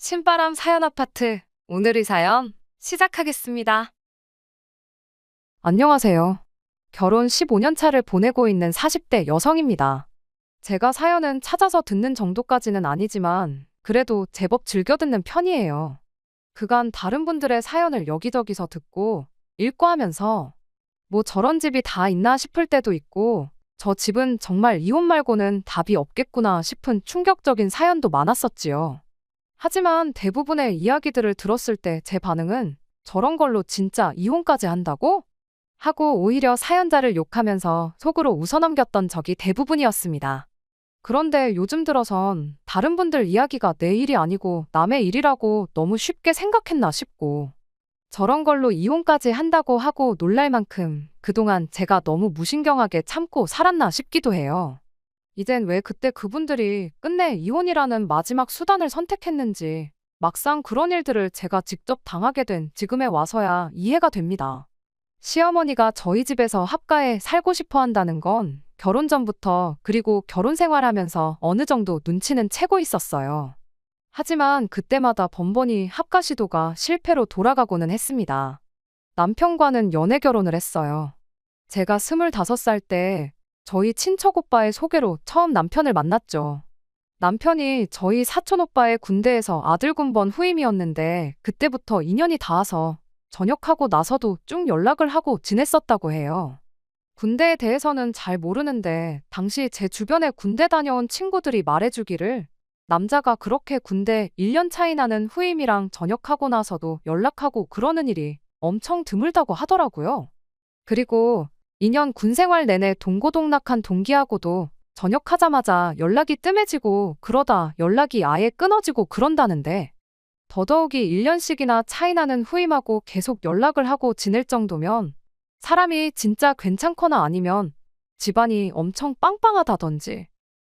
신바람 사연 아파트. 오늘의 사연 시작하겠습니다. 안녕하세요. 결혼 15년 차를 보내고 있는 40대 여성입니다. 제가 사연은 찾아서 듣는 정도까지는 아니지만 그래도 제법 즐겨 듣는 편이에요. 그간 다른 분들의 사연을 여기저기서 듣고 읽고 하면서 뭐 저런 집이 다 있나 싶을 때도 있고 저 집은 정말 이혼 말고는 답이 없겠구나 싶은 충격적인 사연도 많았었지요. 하지만 대부분의 이야기들을 들었을 때 제 반응은 저런 걸로 진짜 이혼까지 한다고? 하고 오히려 사연자를 욕하면서 속으로 웃어넘겼던 적이 대부분이었습니다. 그런데 요즘 들어선 다른 분들 이야기가 내 일이 아니고 남의 일이라고 너무 쉽게 생각했나 싶고 저런 걸로 이혼까지 한다고 하고 놀랄 만큼 그동안 제가 너무 무신경하게 참고 살았나 싶기도 해요. 이젠 왜 그때 그분들이 끝내 이혼이라는 마지막 수단을 선택했는지 막상 그런 일들을 제가 직접 당하게 된 지금에 와서야 이해가 됩니다. 시어머니가 저희 집에서 합가해 살고 싶어 한다는 건 결혼 전부터 그리고 결혼 생활하면서 어느 정도 눈치는 채고 있었어요. 하지만 그때마다 번번이 합가 시도가 실패로 돌아가고는 했습니다. 남편과는 연애 결혼을 했어요. 제가 25살 때 저희 친척 오빠의 소개로 처음 남편을 만났죠. 남편이 저희 사촌 오빠의 군대에서 아들 군번 후임이었는데 그때부터 인연이 닿아서 전역하고 나서도 쭉 연락을 하고 지냈었다고 해요. 군대에 대해서는 잘 모르는데 당시 제 주변에 군대 다녀온 친구들이 말해주기를 남자가 그렇게 군대 1년 차이 나는 후임이랑 전역하고 나서도 연락하고 그러는 일이 엄청 드물다고 하더라고요. 그리고 2년 군 생활 내내 동고동락한 동기하고도 전역하자마자 연락이 뜸해지고 그러다 연락이 아예 끊어지고 그런다는데 더더욱이 1년씩이나 차이 나는 후임하고 계속 연락을 하고 지낼 정도면 사람이 진짜 괜찮거나 아니면 집안이 엄청 빵빵하다든지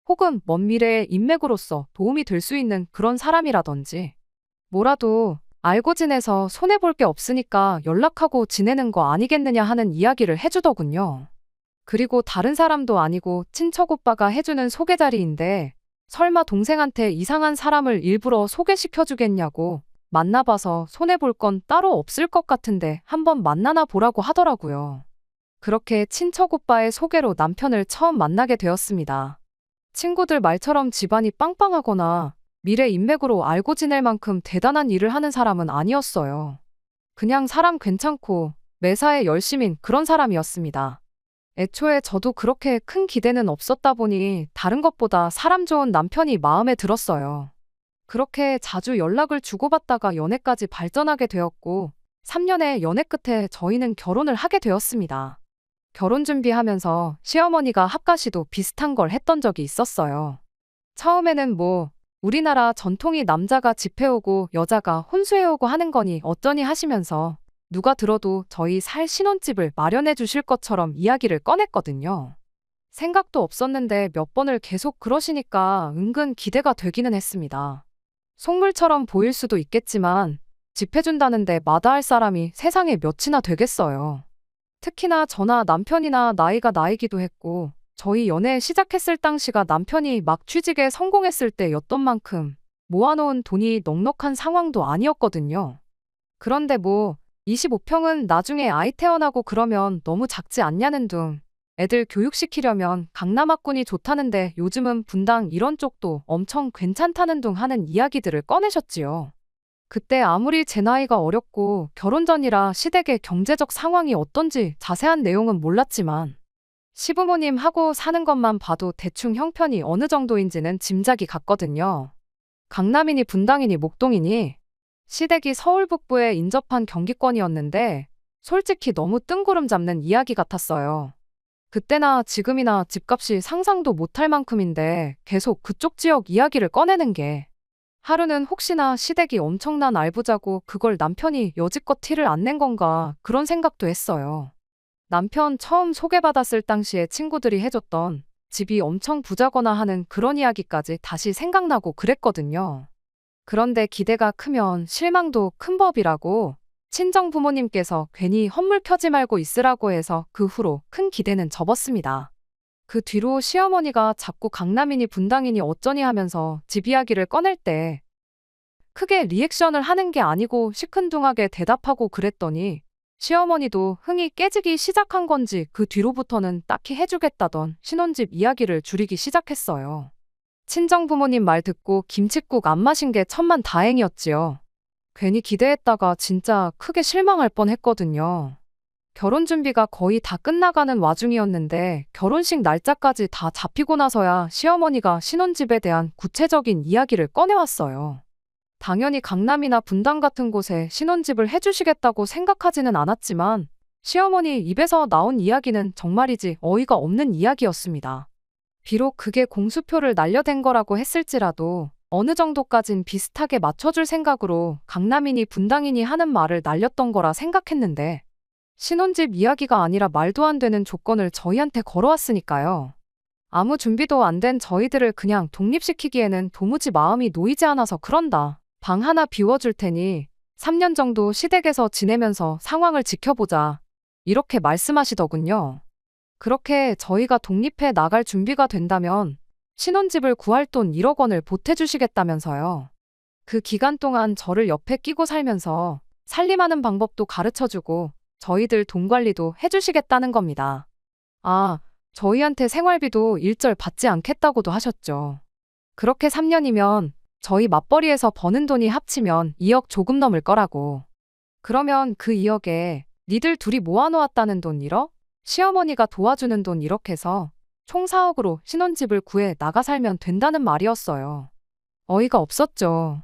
혹은 먼 미래의 인맥으로서 도움이 될 수 있는 그런 사람이라든지 뭐라도 알고 지내서 손해볼 게 없으니까 연락하고 지내는 거 아니겠느냐 하는 이야기를 해주더군요. 그리고 다른 사람도 아니고 친척 오빠가 해주는 소개 자리인데 설마 동생한테 이상한 사람을 일부러 소개시켜주겠냐고 만나봐서 손해볼 건 따로 없을 것 같은데 한번 만나나 보라고 하더라고요. 그렇게 친척 오빠의 소개로 남편을 처음 만나게 되었습니다. 친구들 말처럼 집안이 빵빵하거나 미래 인맥으로 알고 지낼 만큼 대단한 일을 하는 사람은 아니었어요. 그냥 사람 괜찮고 매사에 열심인 그런 사람이었습니다. 애초에 저도 그렇게 큰 기대는 없었다 보니 다른 것보다 사람 좋은 남편이 마음에 들었어요. 그렇게 자주 연락을 주고받다가 연애까지 발전하게 되었고 3년의 연애 끝에 저희는 결혼을 하게 되었습니다. 결혼 준비하면서 시어머니가 합가시도 비슷한 걸 했던 적이 있었어요. 처음에는 우리나라 전통이 남자가 집해오고 여자가 혼수해오고 하는 거니 어쩌니 하시면서 누가 들어도 저희 살 신혼집을 마련해 주실 것처럼 이야기를 꺼냈거든요. 생각도 없었는데 몇 번을 계속 그러시니까 은근 기대가 되기는 했습니다. 속물처럼 보일 수도 있겠지만 집해준다는데 마다할 사람이 세상에 몇이나 되겠어요. 특히나 저나 남편이나 나이가 나이기도 했고 저희 연애 시작했을 당시가 남편이 막 취직에 성공했을 때였던 만큼 모아놓은 돈이 넉넉한 상황도 아니었거든요. 그런데 25평은 나중에 아이 태어나고 그러면 너무 작지 않냐는 둥 애들 교육시키려면 강남학군이 좋다는데 요즘은 분당 이런 쪽도 엄청 괜찮다는 둥 하는 이야기들을 꺼내셨지요. 그때 아무리 제 나이가 어렸고 결혼 전이라 시댁의 경제적 상황이 어떤지 자세한 내용은 몰랐지만 시부모님하고 사는 것만 봐도 대충 형편이 어느 정도인지는 짐작이 갔거든요. 강남이니 분당이니 목동이니 시댁이 서울 북부에 인접한 경기권이었는데 솔직히 너무 뜬구름 잡는 이야기 같았어요. 그때나 지금이나 집값이 상상도 못할 만큼인데 계속 그쪽 지역 이야기를 꺼내는 게 하루는 혹시나 시댁이 엄청난 알부자고 그걸 남편이 여지껏 티를 안 낸 건가 그런 생각도 했어요. 남편 처음 소개받았을 당시에 친구들이 해줬던 집이 엄청 부자거나 하는 그런 이야기까지 다시 생각나고 그랬거든요. 그런데 기대가 크면 실망도 큰 법이라고 친정 부모님께서 괜히 헛물 켜지 말고 있으라고 해서 그 후로 큰 기대는 접었습니다. 그 뒤로 시어머니가 자꾸 강남이니 분당이니 어쩌니 하면서 집 이야기를 꺼낼 때 크게 리액션을 하는 게 아니고 시큰둥하게 대답하고 그랬더니 시어머니도 흥이 깨지기 시작한 건지 그 뒤로부터는 딱히 해주겠다던 신혼집 이야기를 줄이기 시작했어요. 친정부모님 말 듣고 김칫국 안 마신 게 천만 다행이었지요. 괜히 기대했다가 진짜 크게 실망할 뻔했거든요. 결혼 준비가 거의 다 끝나가는 와중이었는데 결혼식 날짜까지 다 잡히고 나서야 시어머니가 신혼집에 대한 구체적인 이야기를 꺼내왔어요. 당연히 강남이나 분당 같은 곳에 신혼집을 해주시겠다고 생각하지는 않았지만 시어머니 입에서 나온 이야기는 정말이지 어이가 없는 이야기였습니다. 비록 그게 공수표를 날려댄 거라고 했을지라도 어느 정도까진 비슷하게 맞춰줄 생각으로 강남이니 분당이니 하는 말을 날렸던 거라 생각했는데 신혼집 이야기가 아니라 말도 안 되는 조건을 저희한테 걸어왔으니까요. 아무 준비도 안 된 저희들을 그냥 독립시키기에는 도무지 마음이 놓이지 않아서 그런다. 방 하나 비워줄 테니 3년 정도 시댁에서 지내면서 상황을 지켜보자. 이렇게 말씀하시더군요. 그렇게 저희가 독립해 나갈 준비가 된다면 신혼집을 구할 돈 1억 원을 보태주시겠다면서요. 그 기간 동안 저를 옆에 끼고 살면서 살림하는 방법도 가르쳐주고 저희들 돈 관리도 해주시겠다는 겁니다. 아, 저희한테 생활비도 일절 받지 않겠다고도 하셨죠. 그렇게 3년이면 저희 맞벌이에서 버는 돈이 합치면 2억 조금 넘을 거라고. 그러면 그 2억에 니들 둘이 모아놓았다는 돈 1억? 시어머니가 도와주는 돈 1억 해서 총 4억으로 신혼집을 구해 나가 살면 된다는 말이었어요. 어이가 없었죠.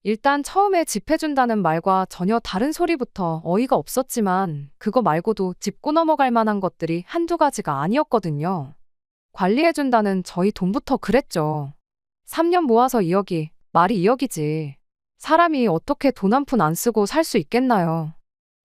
일단 처음에 집 해준다는 말과 전혀 다른 소리부터 어이가 없었지만 그거 말고도 짚고 넘어갈 만한 것들이 한두 가지가 아니었거든요. 관리해준다는 저희 돈부터 그랬죠. 3년 모아서 2억이 말이 2억이지. 사람이 어떻게 돈 한 푼 안 쓰고 살 수 있겠나요?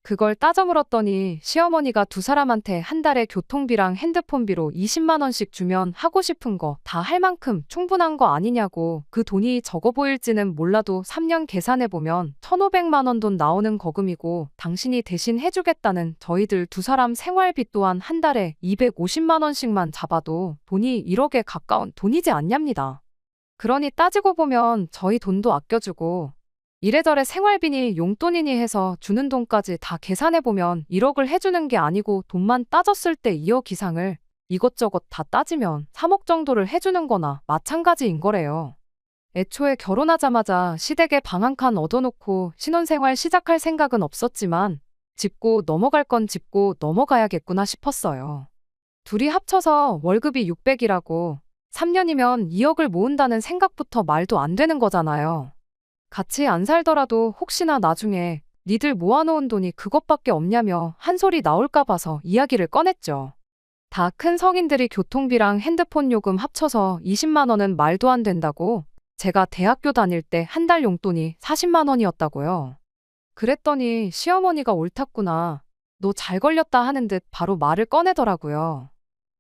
그걸 따져 물었더니 시어머니가 두 사람한테 한 달에 교통비랑 핸드폰비로 20만 원씩 주면 하고 싶은 거 다 할 만큼 충분한 거 아니냐고. 그 돈이 적어 보일지는 몰라도 3년 계산해보면 1,500만 원 돈 나오는 거금이고 당신이 대신 해주겠다는 저희들 두 사람 생활비 또한 한 달에 250만 원씩만 잡아도 돈이 1억에 가까운 돈이지 않냐입니다. 그러니 따지고 보면 저희 돈도 아껴주고 이래저래 생활비니 용돈이니 해서 주는 돈까지 다 계산해보면 1억을 해주는 게 아니고 돈만 따졌을 때 2억 이상을 이것저것 다 따지면 3억 정도를 해주는 거나 마찬가지인 거래요. 애초에 결혼하자마자 시댁에 방 한 칸 얻어놓고 신혼생활 시작할 생각은 없었지만 짚고 넘어갈 건 짚고 넘어가야겠구나 싶었어요. 둘이 합쳐서 월급이 600이라고 3년이면 2억을 모은다는 생각부터 말도 안 되는 거잖아요. 같이 안 살더라도 혹시나 나중에 니들 모아놓은 돈이 그것밖에 없냐며 한 소리 나올까 봐서 이야기를 꺼냈죠. 다 큰 성인들이 교통비랑 핸드폰 요금 합쳐서 20만 원은 말도 안 된다고. 제가 대학교 다닐 때 한 달 용돈이 40만 원이었다고요. 그랬더니 시어머니가 옳았구나. 너 잘 걸렸다 하는 듯 바로 말을 꺼내더라고요.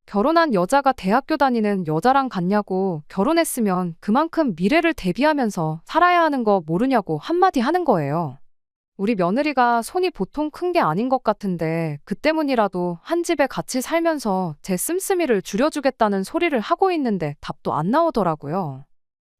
결혼한 여자가 대학교 다니는 여자랑 같냐고. 결혼했으면 그만큼 미래를 대비하면서 살아야 하는 거 모르냐고 한마디 하는 거예요. 우리 며느리가 손이 보통 큰 게 아닌 것 같은데 그 때문이라도 한 집에 같이 살면서 제 씀씀이를 줄여주겠다는 소리를 하고 있는데 답도 안 나오더라고요.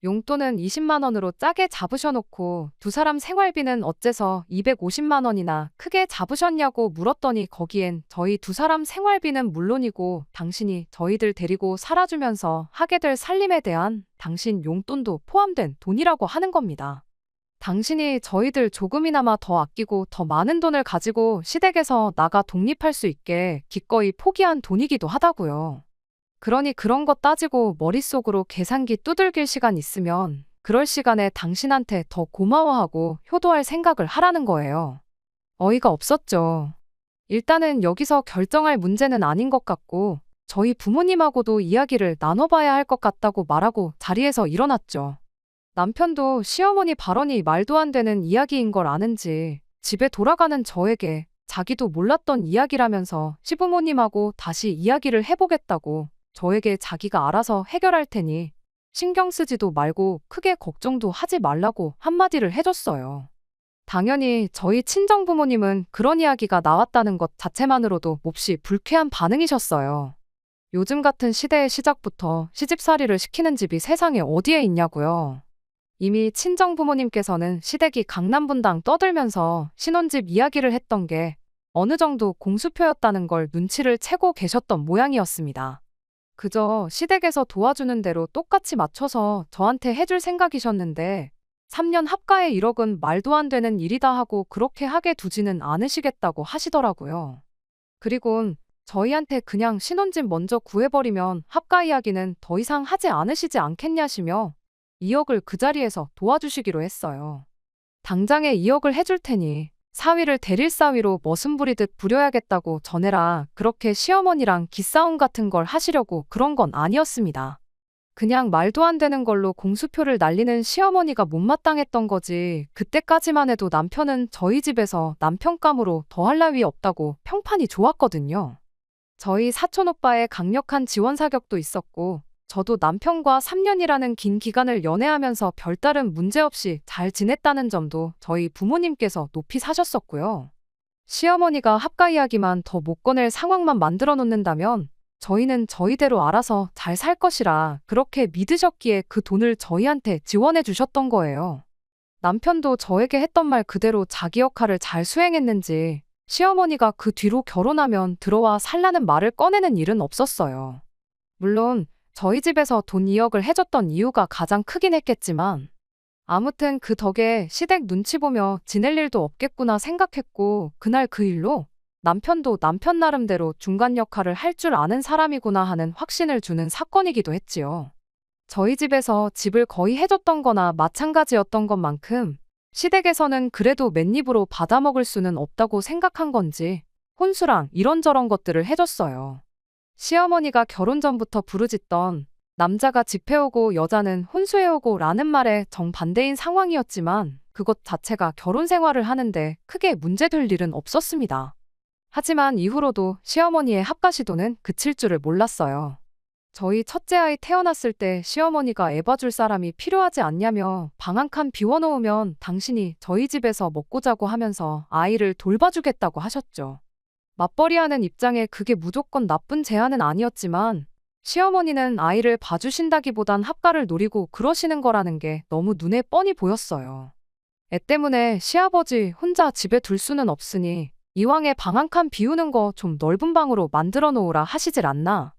용돈은 20만 원으로 짜게 잡으셔놓고 두 사람 생활비는 어째서 250만 원이나 크게 잡으셨냐고 물었더니 거기엔 저희 두 사람 생활비는 물론이고 당신이 저희들 데리고 살아주면서 하게 될 살림에 대한 당신 용돈도 포함된 돈이라고 하는 겁니다. 당신이 저희들 조금이나마 더 아끼고 더 많은 돈을 가지고 시댁에서 나가 독립할 수 있게 기꺼이 포기한 돈이기도 하다고요. 그러니 그런 거 따지고 머릿속으로 계산기 두들길 시간 있으면 그럴 시간에 당신한테 더 고마워하고 효도할 생각을 하라는 거예요. 어이가 없었죠. 일단은 여기서 결정할 문제는 아닌 것 같고 저희 부모님하고도 이야기를 나눠봐야 할 것 같다고 말하고 자리에서 일어났죠. 남편도 시어머니 발언이 말도 안 되는 이야기인 걸 아는지 집에 돌아가는 저에게 자기도 몰랐던 이야기라면서 시부모님하고 다시 이야기를 해보겠다고 저에게 자기가 알아서 해결할 테니 신경 쓰지도 말고 크게 걱정도 하지 말라고 한마디를 해줬어요. 당연히 저희 친정부모님은 그런 이야기가 나왔다는 것 자체만으로도 몹시 불쾌한 반응이셨어요. 요즘 같은 시대의 시작부터 시집살이를 시키는 집이 세상에 어디에 있냐고요. 이미 친정 부모님께서는 시댁이 강남분당 떠들면서 신혼집 이야기를 했던 게 어느 정도 공수표였다는 걸 눈치를 채고 계셨던 모양이었습니다. 그저 시댁에서 도와주는 대로 똑같이 맞춰서 저한테 해줄 생각이셨는데 3년 합가에 1억은 말도 안 되는 일이다 하고 그렇게 하게 두지는 않으시겠다고 하시더라고요. 그리곤 저희한테 그냥 신혼집 먼저 구해버리면 합가 이야기는 더 이상 하지 않으시지 않겠냐시며 2억을 그 자리에서 도와주시기로 했어요. 당장에 2억을 해줄 테니 사위를 데릴 사위로 머슴 부리듯 부려야겠다고 전해라. 그렇게 시어머니랑 기싸움 같은 걸 하시려고 그런 건 아니었습니다. 그냥 말도 안 되는 걸로 공수표를 날리는 시어머니가 못마땅했던 거지. 그때까지만 해도 남편은 저희 집에서 남편감으로 더할 나위 없다고 평판이 좋았거든요. 저희 사촌오빠의 강력한 지원 사격도 있었고 저도 남편과 3년이라는 긴 기간을 연애하면서 별다른 문제 없이 잘 지냈다는 점도 저희 부모님께서 높이 사셨었고요. 시어머니가 합가 이야기만 더 못 꺼낼 상황만 만들어 놓는다면 저희는 저희대로 알아서 잘 살 것이라 그렇게 믿으셨기에 그 돈을 저희한테 지원해 주셨던 거예요. 남편도 저에게 했던 말 그대로 자기 역할을 잘 수행했는지 시어머니가 그 뒤로 결혼하면 들어와 살라는 말을 꺼내는 일은 없었어요. 물론 저희 집에서 돈 2억을 해줬던 이유가 가장 크긴 했겠지만 아무튼 그 덕에 시댁 눈치 보며 지낼 일도 없겠구나 생각했고 그날 그 일로 남편도 남편 나름대로 중간 역할을 할 줄 아는 사람이구나 하는 확신을 주는 사건이기도 했지요. 저희 집에서 집을 거의 해줬던 거나 마찬가지였던 것만큼 시댁에서는 그래도 맨입으로 받아먹을 수는 없다고 생각한 건지 혼수랑 이런저런 것들을 해줬어요. 시어머니가 결혼 전부터 부르짖던 남자가 집 해오고 여자는 혼수해오고 라는 말에 정반대인 상황이었지만 그것 자체가 결혼 생활을 하는데 크게 문제될 일은 없었습니다. 하지만 이후로도 시어머니의 합가 시도는 그칠 줄을 몰랐어요. 저희 첫째 아이 태어났을 때 시어머니가 애 봐줄 사람이 필요하지 않냐며 방 한 칸 비워놓으면 당신이 저희 집에서 먹고 자고 하면서 아이를 돌봐주겠다고 하셨죠. 맞벌이하는 입장에 그게 무조건 나쁜 제안은 아니었지만 시어머니는 아이를 봐주신다기보단 합가를 노리고 그러시는 거라는 게 너무 눈에 뻔히 보였어요. 애 때문에 시아버지 혼자 집에 둘 수는 없으니 이왕에 방 한 칸 비우는 거 좀 넓은 방으로 만들어 놓으라 하시질 않나.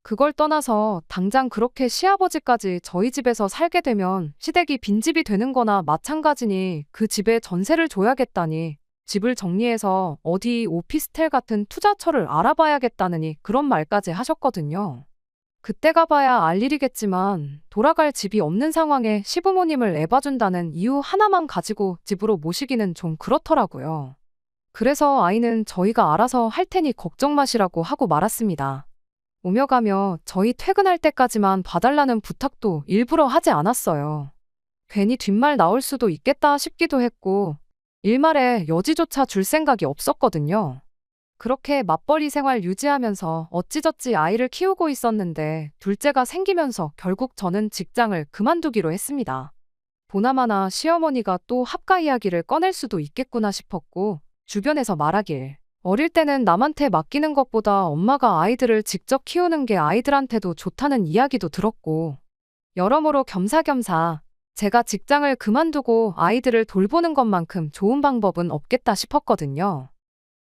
그걸 떠나서 당장 그렇게 시아버지까지 저희 집에서 살게 되면 시댁이 빈집이 되는 거나 마찬가지니 그 집에 전세를 줘야겠다니 집을 정리해서 어디 오피스텔 같은 투자처를 알아봐야겠다느니 그런 말까지 하셨거든요. 그때 가봐야 알 일이겠지만 돌아갈 집이 없는 상황에 시부모님을 애봐준다는 이유 하나만 가지고 집으로 모시기는 좀 그렇더라고요. 그래서 아이는 저희가 알아서 할 테니 걱정 마시라고 하고 말았습니다. 오며 가며 저희 퇴근할 때까지만 봐달라는 부탁도 일부러 하지 않았어요. 괜히 뒷말 나올 수도 있겠다 싶기도 했고 일말에 여지조차 줄 생각이 없었거든요. 그렇게 맞벌이 생활 유지하면서 어찌저찌 아이를 키우고 있었는데 둘째가 생기면서 결국 저는 직장을 그만두기로 했습니다. 보나마나 시어머니가 또 합가 이야기를 꺼낼 수도 있겠구나 싶었고 주변에서 말하길 어릴 때는 남한테 맡기는 것보다 엄마가 아이들을 직접 키우는 게 아이들한테도 좋다는 이야기도 들었고 여러모로 겸사겸사 제가 직장을 그만두고 아이들을 돌보는 것만큼 좋은 방법은 없겠다 싶었거든요.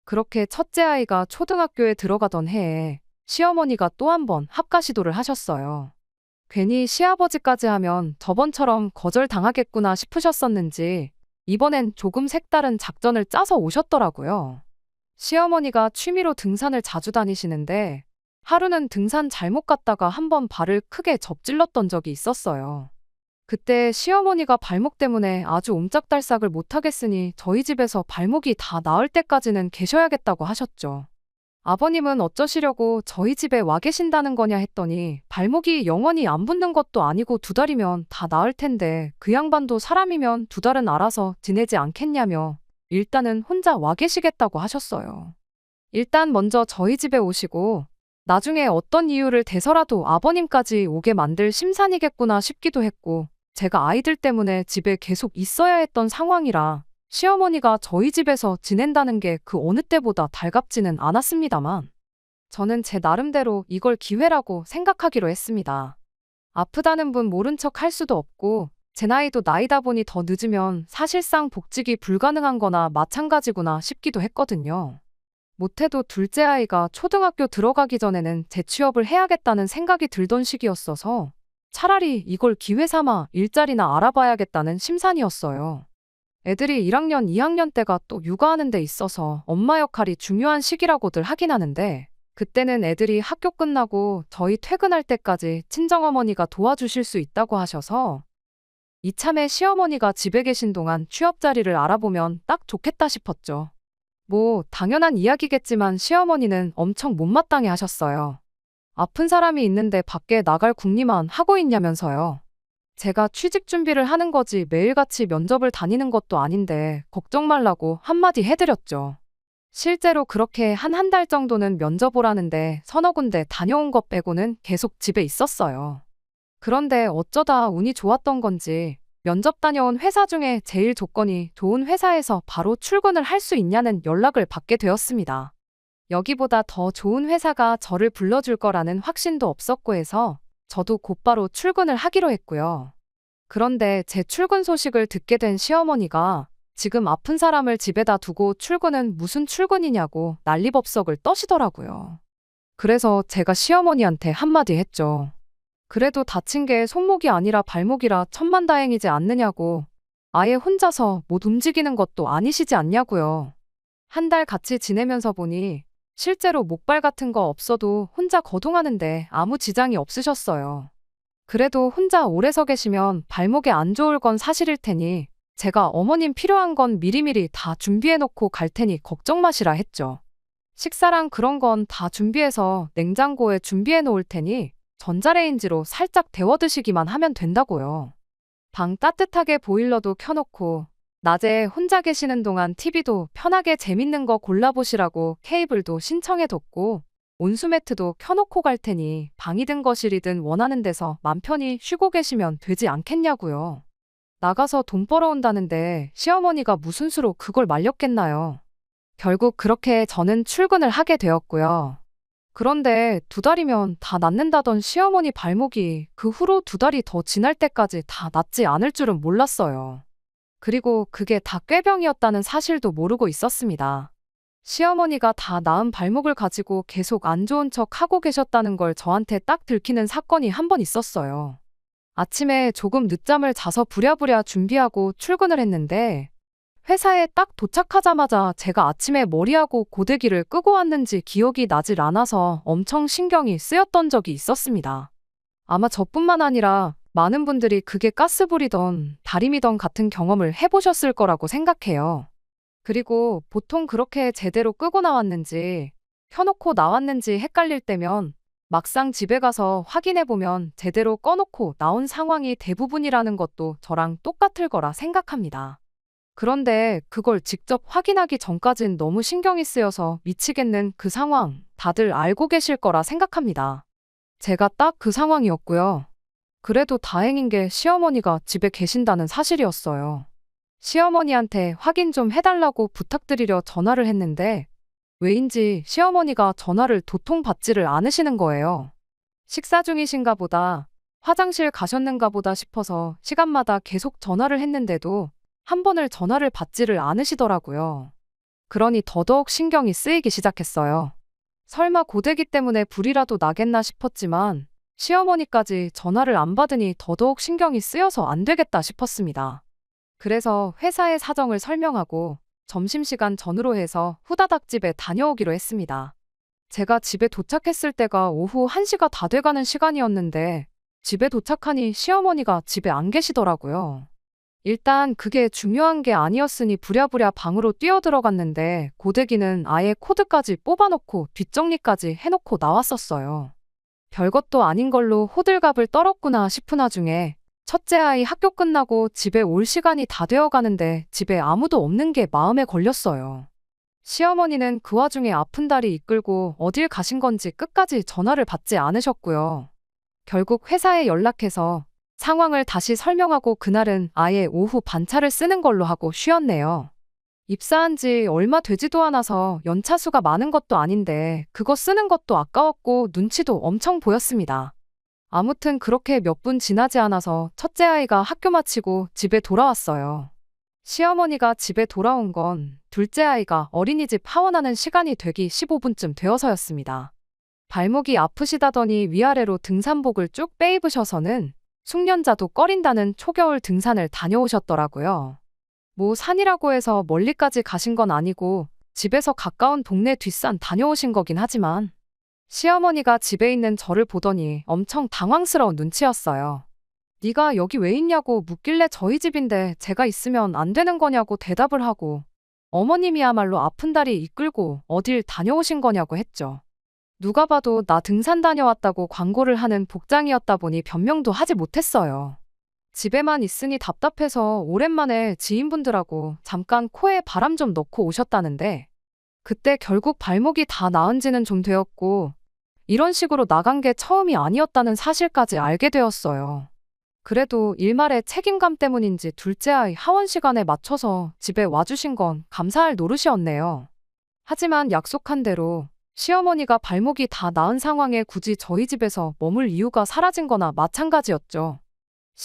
그렇게 첫째 아이가 초등학교에 들어가던 해에 시어머니가 또 한 번 합가 시도를 하셨어요. 괜히 시아버지까지 하면 저번처럼 거절당하겠구나 싶으셨었는지 이번엔 조금 색다른 작전을 짜서 오셨더라고요. 시어머니가 취미로 등산을 자주 다니시는데 하루는 등산 잘못 갔다가 한번 발을 크게 접질렀던 적이 있었어요. 그때 시어머니가 발목 때문에 아주 옴짝달싹을 못하겠으니 저희 집에서 발목이 다 나을 때까지는 계셔야겠다고 하셨죠. 아버님은 어쩌시려고 저희 집에 와 계신다는 거냐 했더니 발목이 영원히 안 붓는 것도 아니고 2달이면 다 나을 텐데 그 양반도 사람이면 2달은 알아서 지내지 않겠냐며 일단은 혼자 와 계시겠다고 하셨어요. 일단 먼저 저희 집에 오시고 나중에 어떤 이유를 대서라도 아버님까지 오게 만들 심산이겠구나 싶기도 했고 제가 아이들 때문에 집에 계속 있어야 했던 상황이라 시어머니가 저희 집에서 지낸다는 게 그 어느 때보다 달갑지는 않았습니다만 저는 제 나름대로 이걸 기회라고 생각하기로 했습니다. 아프다는 분 모른 척 할 수도 없고 제 나이도 나이다 보니 더 늦으면 사실상 복직이 불가능한 거나 마찬가지구나 싶기도 했거든요. 못해도 둘째 아이가 초등학교 들어가기 전에는 재취업을 해야겠다는 생각이 들던 시기였어서 차라리 이걸 기회 삼아 일자리나 알아봐야겠다는 심산이었어요. 애들이 1학년, 2학년 때가 또 육아하는 데 있어서 엄마 역할이 중요한 시기라고들 하긴 하는데 그때는 애들이 학교 끝나고 저희 퇴근할 때까지 친정어머니가 도와주실 수 있다고 하셔서 이참에 시어머니가 집에 계신 동안 취업 자리를 알아보면 딱 좋겠다 싶었죠. 뭐 당연한 이야기겠지만 시어머니는 엄청 못마땅해 하셨어요. 아픈 사람이 있는데 밖에 나갈 궁리만 하고 있냐면서요. 제가 취직 준비를 하는 거지 매일같이 면접을 다니는 것도 아닌데 걱정 말라고 한마디 해드렸죠. 실제로 그렇게 한 달 정도는 면접 오라는데 서너 군데 다녀온 것 빼고는 계속 집에 있었어요. 그런데 어쩌다 운이 좋았던 건지 면접 다녀온 회사 중에 제일 조건이 좋은 회사에서 바로 출근을 할 수 있냐는 연락을 받게 되었습니다. 여기보다 더 좋은 회사가 저를 불러줄 거라는 확신도 없었고 해서 저도 곧바로 출근을 하기로 했고요. 그런데 제 출근 소식을 듣게 된 시어머니가 지금 아픈 사람을 집에다 두고 출근은 무슨 출근이냐고 난리법석을 떠시더라고요. 그래서 제가 시어머니한테 한마디 했죠. 그래도 다친 게 손목이 아니라 발목이라 천만다행이지 않느냐고. 아예 혼자서 못 움직이는 것도 아니시지 않냐고요. 한 달 같이 지내면서 보니 실제로 목발 같은 거 없어도 혼자 거동하는데 아무 지장이 없으셨어요. 그래도 혼자 오래 서 계시면 발목에 안 좋을 건 사실일 테니 제가 어머님 필요한 건 미리미리 다 준비해 놓고 갈 테니 걱정 마시라 했죠. 식사랑 그런 건 다 준비해서 냉장고에 준비해 놓을 테니 전자레인지로 살짝 데워 드시기만 하면 된다고요. 방 따뜻하게 보일러도 켜놓고 낮에 혼자 계시는 동안 TV도 편하게 재밌는 거 골라보시라고 케이블도 신청해뒀고 온수매트도 켜놓고 갈 테니 방이든 거실이든 원하는 데서 맘 편히 쉬고 계시면 되지 않겠냐고요. 나가서 돈 벌어온다는데 시어머니가 무슨 수로 그걸 말렸겠나요. 결국 그렇게 저는 출근을 하게 되었고요. 그런데 2달이면 다 낫는다던 시어머니 발목이 그 후로 2달이 더 지날 때까지 다 낫지 않을 줄은 몰랐어요. 그리고 그게 다 꾀병이었다는 사실도 모르고 있었습니다. 시어머니가 다 나은 발목을 가지고 계속 안 좋은 척 하고 계셨다는 걸 저한테 딱 들키는 사건이 한 번 있었어요. 아침에 조금 늦잠을 자서 부랴부랴 준비하고 출근을 했는데 회사에 딱 도착하자마자 제가 아침에 머리하고 고데기를 끄고 왔는지 기억이 나질 않아서 엄청 신경이 쓰였던 적이 있었습니다. 아마 저뿐만 아니라 많은 분들이 그게 가스불이던 다림이던 같은 경험을 해보셨을 거라고 생각해요. 그리고 보통 그렇게 제대로 끄고 나왔는지 켜놓고 나왔는지 헷갈릴 때면 막상 집에 가서 확인해보면 제대로 꺼놓고 나온 상황이 대부분이라는 것도 저랑 똑같을 거라 생각합니다. 그런데 그걸 직접 확인하기 전까진 너무 신경이 쓰여서 미치겠는 그 상황 다들 알고 계실 거라 생각합니다. 제가 딱 그 상황이었고요. 그래도 다행인 게 시어머니가 집에 계신다는 사실이었어요. 시어머니한테 확인 좀 해달라고 부탁드리려 전화를 했는데 왜인지 시어머니가 전화를 도통 받지를 않으시는 거예요. 식사 중이신가 보다, 화장실 가셨는가 보다 싶어서 시간마다 계속 전화를 했는데도 한 번을 전화를 받지를 않으시더라고요. 그러니 더더욱 신경이 쓰이기 시작했어요. 설마 고데기 때문에 불이라도 나겠나 싶었지만 시어머니까지 전화를 안 받으니 더더욱 신경이 쓰여서 안 되겠다 싶었습니다. 그래서 회사의 사정을 설명하고 점심시간 전후로 해서 후다닥 집에 다녀오기로 했습니다. 제가 집에 도착했을 때가 오후 1시가 다 돼가는 시간이었는데 집에 도착하니 시어머니가 집에 안 계시더라고요. 일단 그게 중요한 게 아니었으니 부랴부랴 방으로 뛰어들어갔는데 고데기는 아예 코드까지 뽑아놓고 뒷정리까지 해놓고 나왔었어요. 별것도 아닌 걸로 호들갑을 떨었구나 싶은 와중에 첫째 아이 학교 끝나고 집에 올 시간이 다 되어 가는데 집에 아무도 없는 게 마음에 걸렸어요. 시어머니는 그 와중에 아픈 다리 이끌고 어딜 가신 건지 끝까지 전화를 받지 않으셨고요. 결국 회사에 연락해서 상황을 다시 설명하고 그날은 아예 오후 반차를 쓰는 걸로 하고 쉬었네요. 입사한 지 얼마 되지도 않아서 연차수가 많은 것도 아닌데 그거 쓰는 것도 아까웠고 눈치도 엄청 보였습니다. 아무튼 그렇게 몇 분 지나지 않아서 첫째 아이가 학교 마치고 집에 돌아왔어요. 시어머니가 집에 돌아온 건 둘째 아이가 어린이집 하원하는 시간이 되기 15분쯤 되어서였습니다. 발목이 아프시다더니 위아래로 등산복을 쭉 빼입으셔서는 숙련자도 꺼린다는 초겨울 등산을 다녀오셨더라고요. 뭐 산이라고 해서 멀리까지 가신 건 아니고 집에서 가까운 동네 뒷산 다녀오신 거긴 하지만 시어머니가 집에 있는 저를 보더니 엄청 당황스러운 눈치였어요. 네가 여기 왜 있냐고 묻길래 저희 집인데 제가 있으면 안 되는 거냐고 대답을 하고 어머님이야말로 아픈 다리 이끌고 어딜 다녀오신 거냐고 했죠. 누가 봐도 나 등산 다녀왔다고 광고를 하는 복장이었다 보니 변명도 하지 못했어요. 집에만 있으니 답답해서 오랜만에 지인분들하고 잠깐 코에 바람 좀 넣고 오셨다는데 그때 결국 발목이 다 나은 지는 좀 되었고 이런 식으로 나간 게 처음이 아니었다는 사실까지 알게 되었어요. 그래도 일말의 책임감 때문인지 둘째 아이 하원 시간에 맞춰서 집에 와주신 건 감사할 노릇이었네요. 하지만 약속한 대로 시어머니가 발목이 다 나은 상황에 굳이 저희 집에서 머물 이유가 사라진 거나 마찬가지였죠.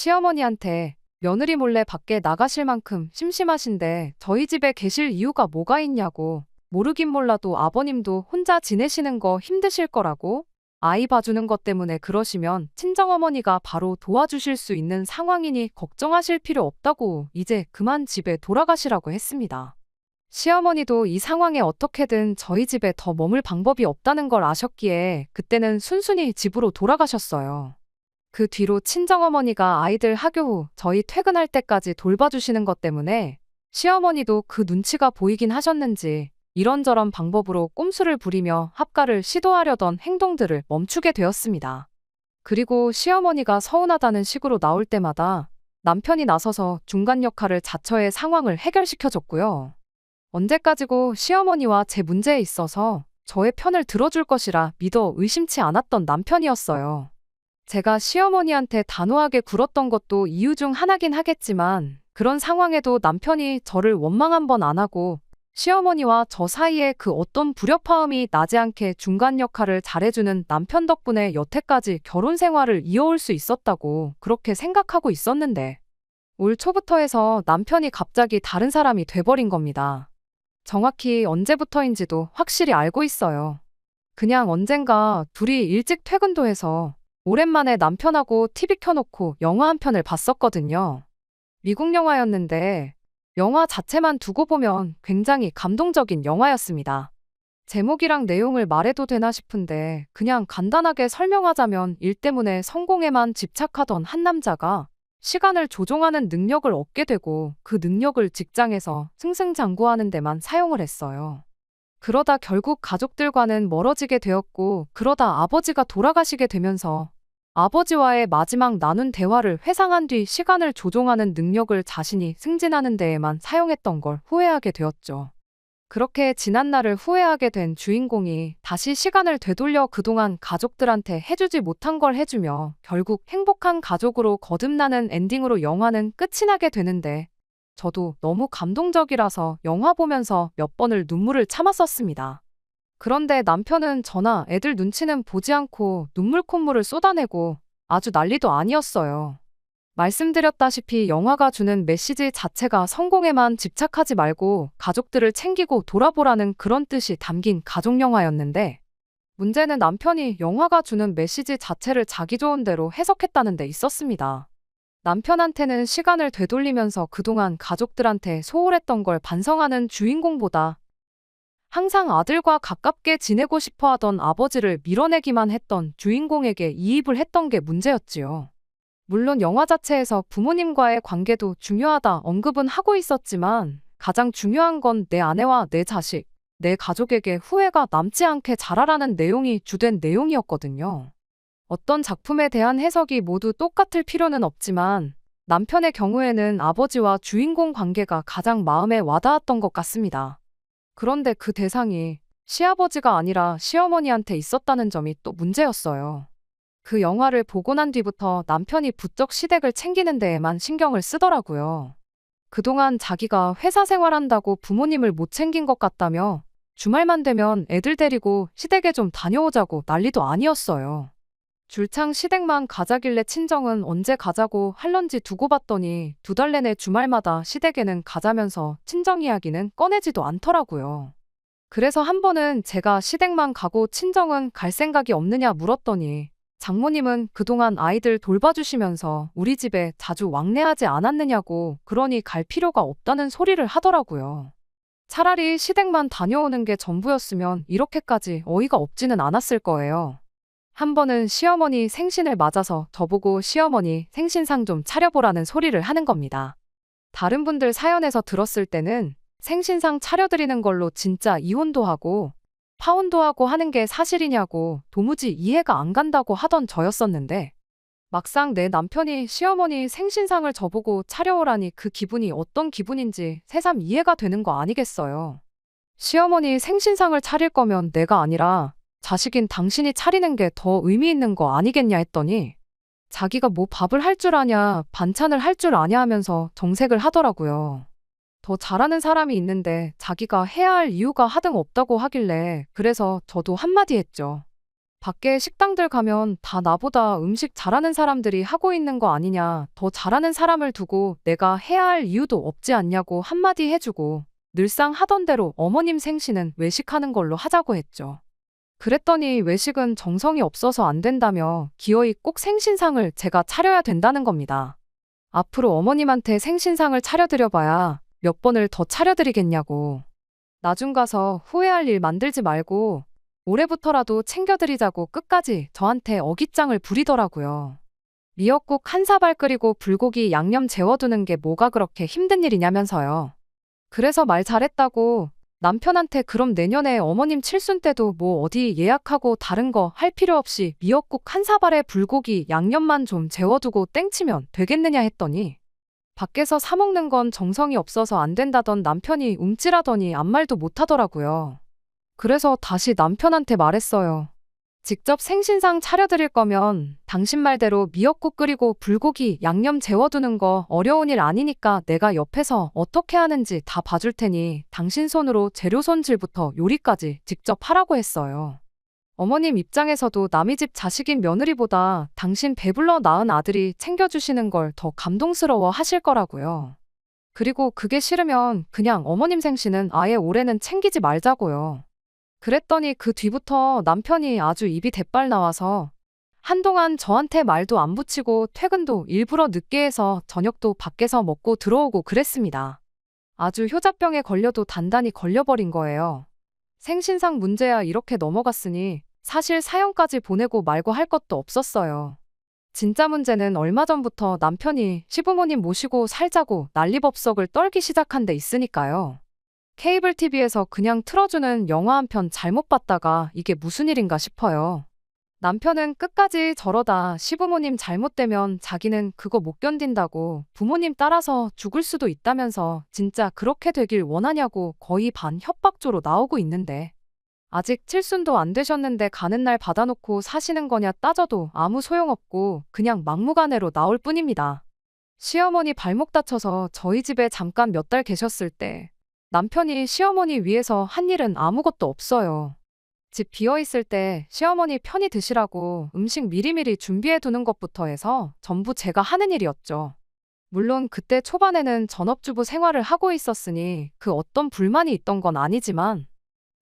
시어머니한테 며느리 몰래 밖에 나가실 만큼 심심하신데 저희 집에 계실 이유가 뭐가 있냐고 모르긴 몰라도 아버님도 혼자 지내시는 거 힘드실 거라고 아이 봐주는 것 때문에 그러시면 친정어머니가 바로 도와주실 수 있는 상황이니 걱정하실 필요 없다고 이제 그만 집에 돌아가시라고 했습니다. 시어머니도 이 상황에 어떻게든 저희 집에 더 머물 방법이 없다는 걸 아셨기에 그때는 순순히 집으로 돌아가셨어요. 그 뒤로 친정어머니가 아이들 학교 후 저희 퇴근할 때까지 돌봐주시는 것 때문에 시어머니도 그 눈치가 보이긴 하셨는지 이런저런 방법으로 꼼수를 부리며 합가를 시도하려던 행동들을 멈추게 되었습니다. 그리고 시어머니가 서운하다는 식으로 나올 때마다 남편이 나서서 중간 역할을 자처해 상황을 해결시켜줬고요. 언제까지고 시어머니와 제 문제에 있어서 저의 편을 들어줄 것이라 믿어 의심치 않았던 남편이었어요. 제가 시어머니한테 단호하게 굴었던 것도 이유 중 하나긴 하겠지만 그런 상황에도 남편이 저를 원망 한 번 안 하고 시어머니와 저 사이에 그 어떤 불협화음이 나지 않게 중간 역할을 잘해주는 남편 덕분에 여태까지 결혼 생활을 이어올 수 있었다고 그렇게 생각하고 있었는데 올 초부터 해서 남편이 갑자기 다른 사람이 돼버린 겁니다. 정확히 언제부터인지도 확실히 알고 있어요. 그냥 언젠가 둘이 일찍 퇴근도 해서 오랜만에 남편하고 TV 켜놓고 영화 한 편을 봤었거든요. 미국 영화였는데 영화 자체만 두고 보면 굉장히 감동적인 영화였습니다. 제목이랑 내용을 말해도 되나 싶은데 그냥 간단하게 설명하자면 일 때문에 성공에만 집착하던 한 남자가 시간을 조종하는 능력을 얻게 되고 그 능력을 직장에서 승승장구하는 데만 사용을 했어요. 그러다 결국 가족들과는 멀어지게 되었고 그러다 아버지가 돌아가시게 되면서 아버지와의 마지막 나눈 대화를 회상한 뒤 시간을 조종하는 능력을 자신이 승진하는 데에만 사용했던 걸 후회하게 되었죠. 그렇게 지난 날을 후회하게 된 주인공이 다시 시간을 되돌려 그동안 가족들한테 해주지 못한 걸 해주며 결국 행복한 가족으로 거듭나는 엔딩으로 영화는 끝이 나게 되는데 저도 너무 감동적이라서 영화 보면서 몇 번을 눈물을 참았었습니다. 그런데 남편은 저나 애들 눈치는 보지 않고 눈물 콧물을 쏟아내고 아주 난리도 아니었어요. 말씀드렸다시피 영화가 주는 메시지 자체가 성공에만 집착하지 말고 가족들을 챙기고 돌아보라는 그런 뜻이 담긴 가족영화였는데 문제는 남편이 영화가 주는 메시지 자체를 자기 좋은 대로 해석했다는 데 있었습니다. 남편한테는 시간을 되돌리면서 그동안 가족들한테 소홀했던 걸 반성하는 주인공보다 항상 아들과 가깝게 지내고 싶어 하던 아버지를 밀어내기만 했던 주인공에게 이입을 했던 게 문제였지요. 물론 영화 자체에서 부모님과의 관계도 중요하다 언급은 하고 있었지만 가장 중요한 건 내 아내와 내 자식, 내 가족에게 후회가 남지 않게 자라라는 내용이 주된 내용이었거든요. 어떤 작품에 대한 해석이 모두 똑같을 필요는 없지만 남편의 경우에는 아버지와 주인공 관계가 가장 마음에 와닿았던 것 같습니다. 그런데 그 대상이 시아버지가 아니라 시어머니한테 있었다는 점이 또 문제였어요. 그 영화를 보고 난 뒤부터 남편이 부쩍 시댁을 챙기는 데에만 신경을 쓰더라고요. 그동안 자기가 회사 생활한다고 부모님을 못 챙긴 것 같다며 주말만 되면 애들 데리고 시댁에 좀 다녀오자고 난리도 아니었어요. 줄창 시댁만 가자길래 친정은 언제 가자고 할런지 두고 봤더니 2달 내내 주말마다 시댁에는 가자면서 친정 이야기는 꺼내지도 않더라고요. 그래서 한 번은 제가 시댁만 가고 친정은 갈 생각이 없느냐 물었더니 장모님은 그동안 아이들 돌봐주시면서 우리 집에 자주 왕래하지 않았느냐고 그러니 갈 필요가 없다는 소리를 하더라고요. 차라리 시댁만 다녀오는 게 전부였으면 이렇게까지 어이가 없지는 않았을 거예요. 한 번은 시어머니 생신을 맞아서 저보고 시어머니 생신상 좀 차려보라는 소리를 하는 겁니다. 다른 분들 사연에서 들었을 때는 생신상 차려드리는 걸로 진짜 이혼도 하고 파혼도 하고 하는 게 사실이냐고 도무지 이해가 안 간다고 하던 저였었는데 막상 내 남편이 시어머니 생신상을 저보고 차려오라니 그 기분이 어떤 기분인지 새삼 이해가 되는 거 아니겠어요. 시어머니 생신상을 차릴 거면 내가 아니라 자식인 당신이 차리는 게 더 의미 있는 거 아니겠냐 했더니 자기가 뭐 밥을 할 줄 아냐, 반찬을 할 줄 아냐 하면서 정색을 하더라고요. 더 잘하는 사람이 있는데 자기가 해야 할 이유가 하등 없다고 하길래 그래서 저도 한마디 했죠. 밖에 식당들 가면 다 나보다 음식 잘하는 사람들이 하고 있는 거 아니냐, 더 잘하는 사람을 두고 내가 해야 할 이유도 없지 않냐고 한마디 해주고 늘상 하던 대로 어머님 생신은 외식하는 걸로 하자고 했죠. 그랬더니 외식은 정성이 없어서 안 된다며 기어이 꼭 생신상을 제가 차려야 된다는 겁니다. 앞으로 어머님한테 생신상을 차려드려봐야 몇 번을 더 차려드리겠냐고. 나중 가서 후회할 일 만들지 말고 올해부터라도 챙겨드리자고 끝까지 저한테 어깃장을 부리더라고요. 미역국 한 사발 끓이고 불고기 양념 재워두는 게 뭐가 그렇게 힘든 일이냐면서요. 그래서 말 잘했다고 남편한테 그럼 내년에 어머님 칠순 때도 뭐 어디 예약하고 다른 거 할 필요 없이 미역국 한 사발에 불고기 양념만 좀 재워두고 땡치면 되겠느냐 했더니 밖에서 사 먹는 건 정성이 없어서 안 된다던 남편이 움찔하더니 아무 말도 못하더라고요. 그래서 다시 남편한테 말했어요. 직접 생신상 차려드릴 거면 당신 말대로 미역국 끓이고 불고기 양념 재워두는 거 어려운 일 아니니까 내가 옆에서 어떻게 하는지 다 봐줄 테니 당신 손으로 재료 손질부터 요리까지 직접 하라고 했어요. 어머님 입장에서도 남의 집 자식인 며느리보다 당신 배불러 낳은 아들이 챙겨주시는 걸 더 감동스러워 하실 거라고요. 그리고 그게 싫으면 그냥 어머님 생신은 아예 올해는 챙기지 말자고요. 그랬더니 그 뒤부터 남편이 아주 입이 대빨 나와서 한동안 저한테 말도 안 붙이고 퇴근도 일부러 늦게 해서 저녁도 밖에서 먹고 들어오고 그랬습니다. 아주 효자병에 걸려도 단단히 걸려버린 거예요. 생신상 문제야 이렇게 넘어갔으니 사실 사연까지 보내고 말고 할 것도 없었어요. 진짜 문제는 얼마 전부터 남편이 시부모님 모시고 살자고 난리법석을 떨기 시작한 데 있으니까요. 케이블 TV에서 그냥 틀어주는 영화 한 편 잘못 봤다가 이게 무슨 일인가 싶어요. 남편은 끝까지 저러다 시부모님 잘못되면 자기는 그거 못 견딘다고 부모님 따라서 죽을 수도 있다면서 진짜 그렇게 되길 원하냐고 거의 반 협박조로 나오고 있는데 아직 칠순도 안 되셨는데 가는 날 받아놓고 사시는 거냐 따져도 아무 소용없고 그냥 막무가내로 나올 뿐입니다. 시어머니 발목 다쳐서 저희 집에 잠깐 몇 달 계셨을 때 남편이 시어머니 위해서 한 일은 아무것도 없어요. 집 비어있을 때 시어머니 편히 드시라고 음식 미리미리 준비해두는 것부터 해서 전부 제가 하는 일이었죠. 물론 그때 초반에는 전업주부 생활을 하고 있었으니 그 어떤 불만이 있던 건 아니지만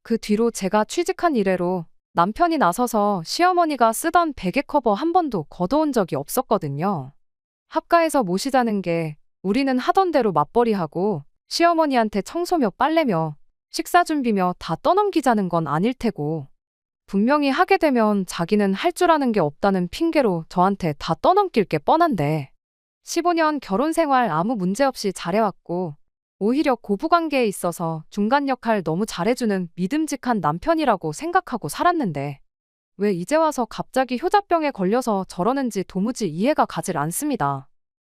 그 뒤로 제가 취직한 이래로 남편이 나서서 시어머니가 쓰던 베개 커버 한 번도 걷어온 적이 없었거든요. 합가해서 모시자는 게 우리는 하던 대로 맞벌이하고 시어머니한테 청소며 빨래며 식사 준비며 다 떠넘기자는 건 아닐 테고 분명히 하게 되면 자기는 할 줄 아는 게 없다는 핑계로 저한테 다 떠넘길 게 뻔한데 15년 결혼 생활 아무 문제 없이 잘해왔고 오히려 고부관계에 있어서 중간 역할 너무 잘해주는 믿음직한 남편이라고 생각하고 살았는데 왜 이제 와서 갑자기 효자병에 걸려서 저러는지 도무지 이해가 가질 않습니다.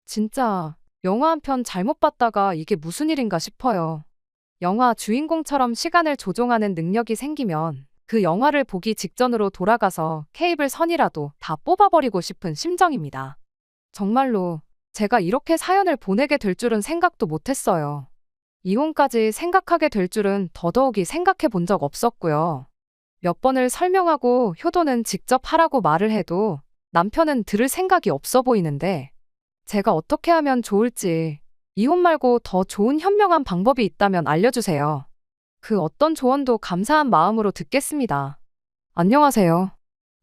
진짜 영화 한 편 잘못 봤다가 이게 무슨 일인가 싶어요. 영화 주인공처럼 시간을 조종하는 능력이 생기면 그 영화를 보기 직전으로 돌아가서 케이블 선이라도 다 뽑아버리고 싶은 심정입니다. 정말로 제가 이렇게 사연을 보내게 될 줄은 생각도 못했어요. 이혼까지 생각하게 될 줄은 더더욱이 생각해 본 적 없었고요. 몇 번을 설명하고 효도는 직접 하라고 말을 해도 남편은 들을 생각이 없어 보이는데 제가 어떻게 하면 좋을지, 이혼 말고 더 좋은 현명한 방법이 있다면 알려주세요. 그 어떤 조언도 감사한 마음으로 듣겠습니다. 안녕하세요.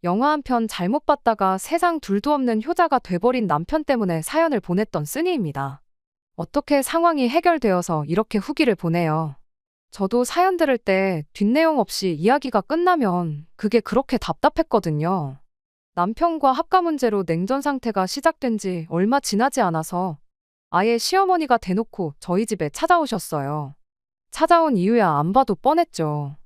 영화 한 편 잘못 봤다가 세상 둘도 없는 효자가 돼버린 남편 때문에 사연을 보냈던 쓰니입니다. 어떻게 상황이 해결되어서 이렇게 후기를 보내요. 저도 사연 들을 때 뒷내용 없이 이야기가 끝나면 그게 그렇게 답답했거든요. 남편과 합가 문제로 냉전 상태가 시작된 지 얼마 지나지 않아서 아예 시어머니가 대놓고 저희 집에 찾아오셨어요. 찾아온 이유야 안 봐도 뻔했죠.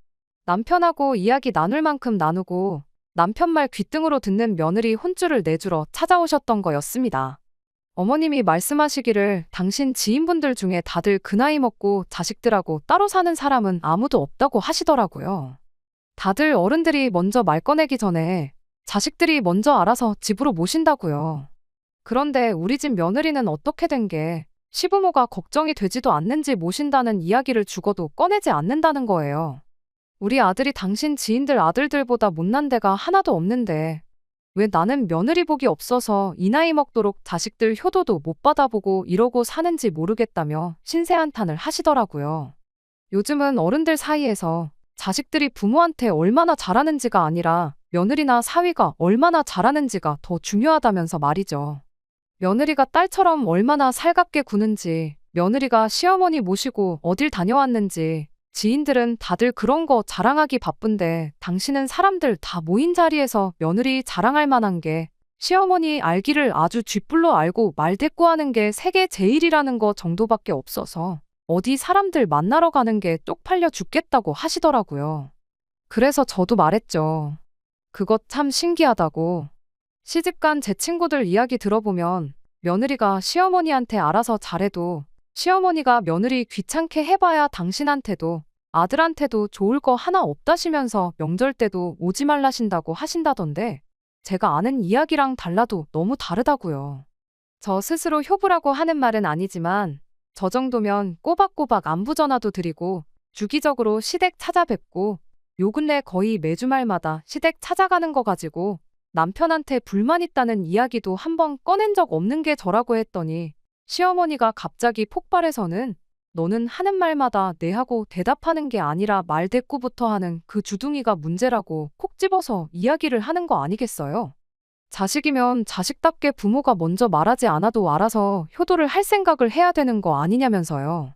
남편하고 이야기 나눌 만큼 나누고 남편 말 귓등으로 듣는 며느리 혼쭐을 내주러 찾아오셨던 거였습니다. 어머님이 말씀하시기를 당신 지인분들 중에 다들 그 나이 먹고 자식들하고 따로 사는 사람은 아무도 없다고 하시더라고요. 다들 어른들이 먼저 말 꺼내기 전에 자식들이 먼저 알아서 집으로 모신다고요. 그런데 우리 집 며느리는 어떻게 된 게 시부모가 걱정이 되지도 않는지 모신다는 이야기를 죽어도 꺼내지 않는다는 거예요. 우리 아들이 당신 지인들 아들들보다 못난 데가 하나도 없는데 왜 나는 며느리 복이 없어서 이 나이 먹도록 자식들 효도도 못 받아보고 이러고 사는지 모르겠다며 신세한탄을 하시더라고요. 요즘은 어른들 사이에서 자식들이 부모한테 얼마나 잘하는지가 아니라 며느리나 사위가 얼마나 잘하는지가 더 중요하다면서 말이죠. 며느리가 딸처럼 얼마나 살갑게 구는지, 며느리가 시어머니 모시고 어딜 다녀왔는지, 지인들은 다들 그런 거 자랑하기 바쁜데 당신은 사람들 다 모인 자리에서 며느리 자랑할 만한 게 시어머니 알기를 아주 쥐뿔로 알고 말대꾸하는 게 세계 제일이라는 거 정도밖에 없어서 어디 사람들 만나러 가는 게 쪽팔려 죽겠다고 하시더라고요. 그래서 저도 말했죠. 그것 참 신기하다고. 시집간 제 친구들 이야기 들어보면 며느리가 시어머니한테 알아서 잘해도 시어머니가 며느리 귀찮게 해봐야 당신한테도 아들한테도 좋을 거 하나 없다시면서 명절 때도 오지 말라신다고 하신다던데 제가 아는 이야기랑 달라도 너무 다르다고요. 저 스스로 효부라고 하는 말은 아니지만 저 정도면 꼬박꼬박 안부 전화도 드리고 주기적으로 시댁 찾아뵙고 요 근래 거의 매주 말마다 시댁 찾아가는 거 가지고 남편한테 불만 있다는 이야기도 한번 꺼낸 적 없는 게 저라고 했더니 시어머니가 갑자기 폭발해서는 너는 하는 말마다 네 하고 대답하는 게 아니라 말대꾸부터 하는 그 주둥이가 문제라고 콕 집어서 이야기를 하는 거 아니겠어요? 자식이면 자식답게 부모가 먼저 말하지 않아도 알아서 효도를 할 생각을 해야 되는 거 아니냐면서요.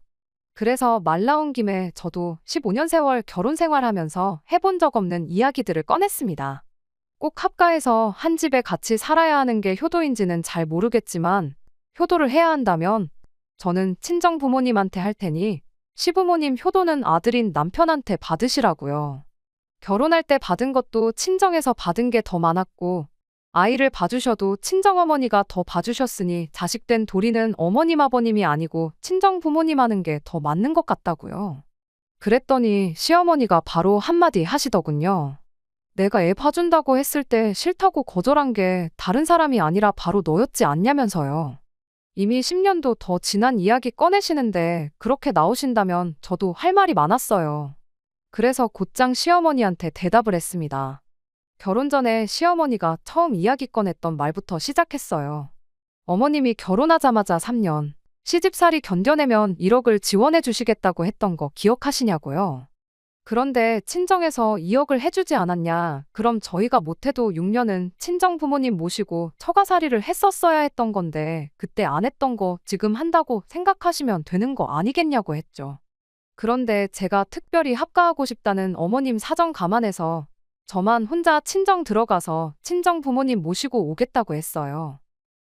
그래서 말 나온 김에 저도 15년 세월 결혼 생활하면서 해본 적 없는 이야기들을 꺼냈습니다. 꼭 합가해서 한 집에 같이 살아야 하는 게 효도인지는 잘 모르겠지만 효도를 해야 한다면 저는 친정 부모님한테 할 테니 시부모님 효도는 아들인 남편한테 받으시라고요. 결혼할 때 받은 것도 친정에서 받은 게 더 많았고 아이를 봐주셔도 친정어머니가 더 봐주셨으니 자식된 도리는 어머님 아버님이 아니고 친정 부모님 하는 게 더 맞는 것 같다고요. 그랬더니 시어머니가 바로 한마디 하시더군요. 내가 애 봐준다고 했을 때 싫다고 거절한 게 다른 사람이 아니라 바로 너였지 않냐면서요. 이미 10년도 더 지난 이야기 꺼내시는데 그렇게 나오신다면 저도 할 말이 많았어요. 그래서 곧장 시어머니한테 대답을 했습니다. 결혼 전에 시어머니가 처음 이야기 꺼냈던 말부터 시작했어요. 어머님이 결혼하자마자 3년 시집살이 견뎌내면 1억을 지원해 주시겠다고 했던 거 기억하시냐고요. 그런데 친정에서 2억을 해주지 않았냐. 그럼 저희가 못해도 6년은 친정 부모님 모시고 처가살이를 했었어야 했던 건데 그때 안 했던 거 지금 한다고 생각하시면 되는 거 아니겠냐고 했죠. 그런데 제가 특별히 합가하고 싶다는 어머님 사정 감안해서 저만 혼자 친정 들어가서 친정 부모님 모시고 오겠다고 했어요.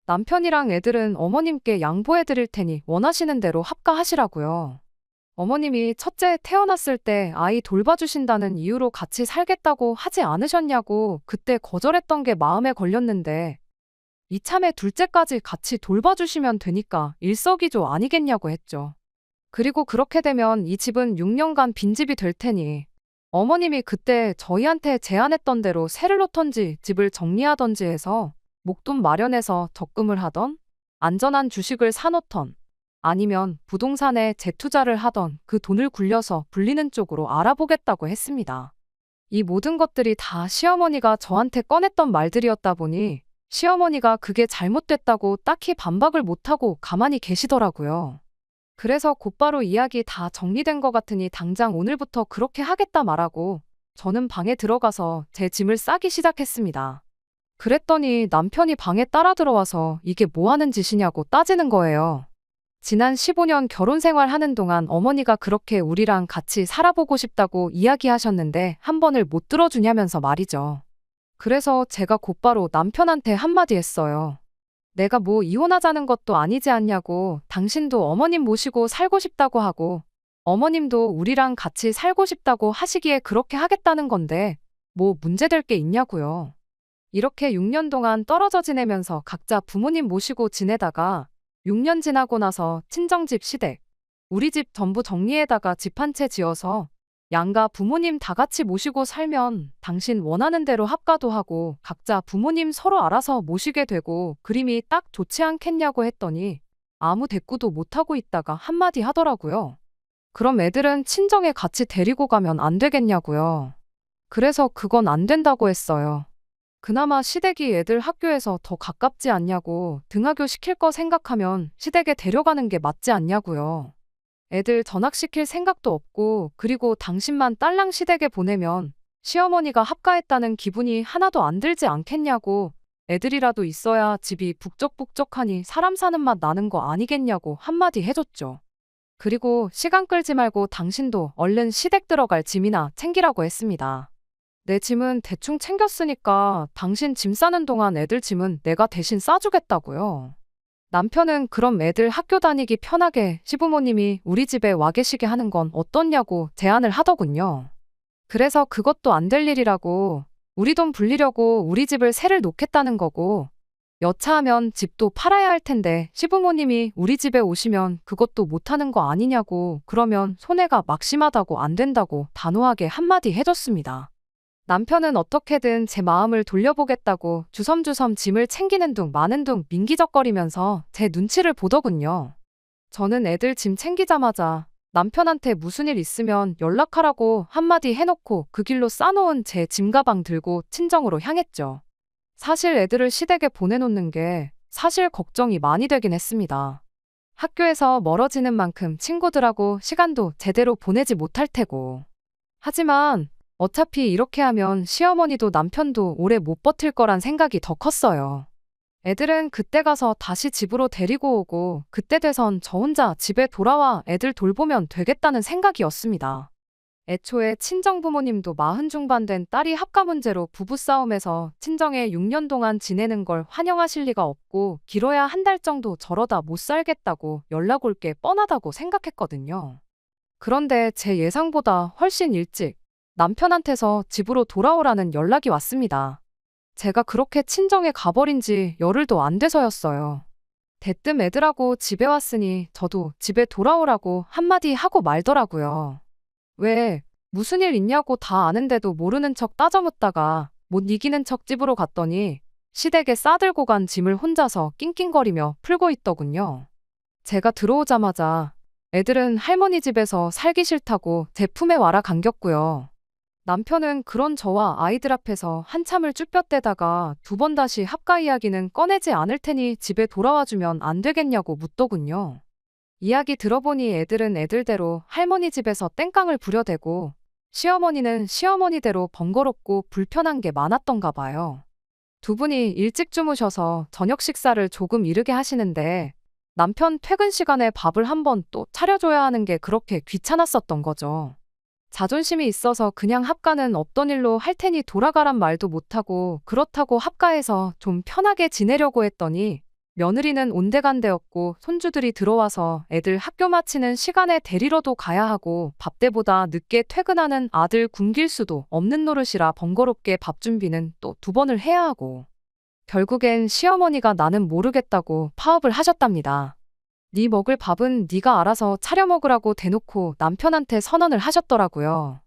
남편이랑 애들은 어머님께 양보해 드릴 테니 원하시는 대로 합가하시라고요. 어머님이 첫째 태어났을 때 아이 돌봐주신다는 이유로 같이 살겠다고 하지 않으셨냐고 그때 거절했던 게 마음에 걸렸는데 이참에 둘째까지 같이 돌봐주시면 되니까 일석이조 아니겠냐고 했죠. 그리고 그렇게 되면 이 집은 6년간 빈집이 될 테니 어머님이 그때 저희한테 제안했던 대로 세를 놓던지 집을 정리하던지 해서 목돈 마련해서 적금을 하던 안전한 주식을 사놓던 아니면 부동산에 재투자를 하던 그 돈을 굴려서 불리는 쪽으로 알아보겠다고 했습니다. 이 모든 것들이 다 시어머니가 저한테 꺼냈던 말들이었다 보니 시어머니가 그게 잘못됐다고 딱히 반박을 못하고 가만히 계시더라고요. 그래서 곧바로 이야기 다 정리된 것 같으니 당장 오늘부터 그렇게 하겠다 말하고 저는 방에 들어가서 제 짐을 싸기 시작했습니다. 그랬더니 남편이 방에 따라 들어와서 이게 뭐 하는 짓이냐고 따지는 거예요. 지난 15년 결혼 생활하는 동안 어머니가 그렇게 우리랑 같이 살아보고 싶다고 이야기하셨는데 한 번을 못 들어주냐면서 말이죠. 그래서 제가 곧바로 남편한테 한마디 했어요. 내가 뭐 이혼하자는 것도 아니지 않냐고, 당신도 어머님 모시고 살고 싶다고 하고 어머님도 우리랑 같이 살고 싶다고 하시기에 그렇게 하겠다는 건데 뭐 문제될 게 있냐고요. 이렇게 6년 동안 떨어져 지내면서 각자 부모님 모시고 지내다가 6년 지나고 나서 친정집 시댁, 우리 집 전부 정리해다가 집 한 채 지어서 양가 부모님 다 같이 모시고 살면 당신 원하는 대로 합가도 하고 각자 부모님 서로 알아서 모시게 되고 그림이 딱 좋지 않겠냐고 했더니 아무 대꾸도 못하고 있다가 한마디 하더라고요. 그럼 애들은 친정에 같이 데리고 가면 안 되겠냐고요. 그래서 그건 안 된다고 했어요. 그나마 시댁이 애들 학교에서 더 가깝지 않냐고, 등하교 시킬 거 생각하면 시댁에 데려가는 게 맞지 않냐고요. 애들 전학시킬 생각도 없고 그리고 당신만 딸랑 시댁에 보내면 시어머니가 합가했다는 기분이 하나도 안 들지 않겠냐고, 애들이라도 있어야 집이 북적북적하니 사람 사는 맛 나는 거 아니겠냐고 한마디 해줬죠. 그리고 시간 끌지 말고 당신도 얼른 시댁 들어갈 짐이나 챙기라고 했습니다. 내 짐은 대충 챙겼으니까 당신 짐 싸는 동안 애들 짐은 내가 대신 싸주겠다고요. 남편은 그럼 애들 학교 다니기 편하게 시부모님이 우리 집에 와 계시게 하는 건 어떻냐고 제안을 하더군요. 그래서 그것도 안 될 일이라고, 우리 돈 불리려고 우리 집을 세를 놓겠다는 거고, 여차하면 집도 팔아야 할 텐데 시부모님이 우리 집에 오시면 그것도 못하는 거 아니냐고, 그러면 손해가 막심하다고 안 된다고 단호하게 한마디 해줬습니다. 남편은 어떻게든 제 마음을 돌려보겠다고 주섬주섬 짐을 챙기는 둥 마는 둥 민기적거리면서 제 눈치를 보더군요. 저는 애들 짐 챙기자마자 남편한테 무슨 일 있으면 연락하라고 한마디 해놓고 그 길로 싸놓은 제 짐가방 들고 친정으로 향했죠. 사실 애들을 시댁에 보내놓는 게 사실 걱정이 많이 되긴 했습니다. 학교에서 멀어지는 만큼 친구들하고 시간도 제대로 보내지 못할 테고. 하지만 어차피 이렇게 하면 시어머니도 남편도 오래 못 버틸 거란 생각이 더 컸어요. 애들은 그때 가서 다시 집으로 데리고 오고 그때 돼선 저 혼자 집에 돌아와 애들 돌보면 되겠다는 생각이었습니다. 애초에 친정부모님도 40 중반 된 딸이 합가 문제로 부부싸움에서 친정에 6년 동안 지내는 걸 환영하실 리가 없고 길어야 한 달 정도 저러다 못 살겠다고 연락 올 게 뻔하다고 생각했거든요. 그런데 제 예상보다 훨씬 일찍 남편한테서 집으로 돌아오라는 연락이 왔습니다. 제가 그렇게 친정에 가버린 지 열흘도 안 돼서였어요. 대뜸 애들하고 집에 왔으니 저도 집에 돌아오라고 한마디 하고 말더라고요. 왜, 무슨 일 있냐고 다 아는데도 모르는 척 따져묻다가 못 이기는 척 집으로 갔더니 시댁에 싸들고 간 짐을 혼자서 낑낑거리며 풀고 있더군요. 제가 들어오자마자 애들은 할머니 집에서 살기 싫다고 제 품에 와라 감겼고요. 남편은 그런 저와 아이들 앞에서 한참을 쭈뼛대다가 2번 다시 합가 이야기는 꺼내지 않을 테니 집에 돌아와주면 안 되겠냐고 묻더군요. 이야기 들어보니 애들은 애들대로 할머니 집에서 땡깡을 부려대고 시어머니는 시어머니대로 번거롭고 불편한 게 많았던가 봐요. 2분이 일찍 주무셔서 저녁 식사를 조금 이르게 하시는데 남편 퇴근 시간에 밥을 한 번 또 차려줘야 하는 게 그렇게 귀찮았었던 거죠. 자존심이 있어서 그냥 합가는 없던 일로 할 테니 돌아가란 말도 못하고 그렇다고 합가해서 좀 편하게 지내려고 했더니 며느리는 온데간데없고 손주들이 들어와서 애들 학교 마치는 시간에 데리러도 가야 하고 밥때보다 늦게 퇴근하는 아들 굶길 수도 없는 노릇이라 번거롭게 밥 준비는 또 2번을 해야 하고 결국엔 시어머니가 나는 모르겠다고 파업을 하셨답니다. 네 먹을 밥은 네가 알아서 차려 먹으라고 대놓고 남편한테 선언을 하셨더라고요.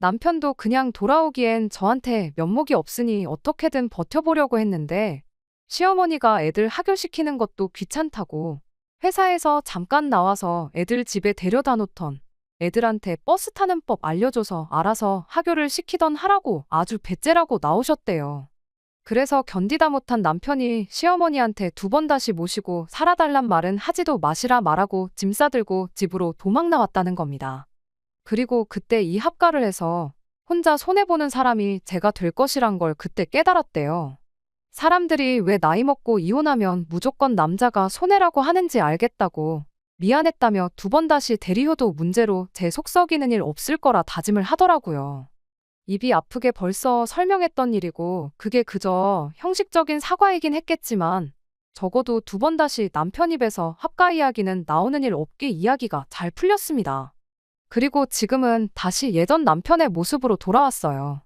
남편도 그냥 돌아오기엔 저한테 면목이 없으니 어떻게든 버텨보려고 했는데 시어머니가 애들 하교시키는 것도 귀찮다고 회사에서 잠깐 나와서 애들 집에 데려다 놓던 애들한테 버스 타는 법 알려줘서 알아서 하교를 시키던 하라고 아주 배째라고 나오셨대요. 그래서 견디다 못한 남편이 시어머니한테 2번 다시 모시고 살아달란 말은 하지도 마시라 말하고 짐 싸들고 집으로 도망 나왔다는 겁니다. 그리고 그때 이 합가를 해서 혼자 손해보는 사람이 제가 될 것이란 걸 그때 깨달았대요. 사람들이 왜 나이 먹고 이혼하면 무조건 남자가 손해라고 하는지 알겠다고 미안했다며 2번 다시 대리효도 문제로 제 속 썩이는 일 없을 거라 다짐을 하더라고요. 입이 아프게 벌써 설명했던 일이고 그게 그저 형식적인 사과이긴 했겠지만 적어도 2번 다시 남편 입에서 합가 이야기는 나오는 일 없게 이야기가 잘 풀렸습니다. 그리고 지금은 다시 예전 남편의 모습으로 돌아왔어요.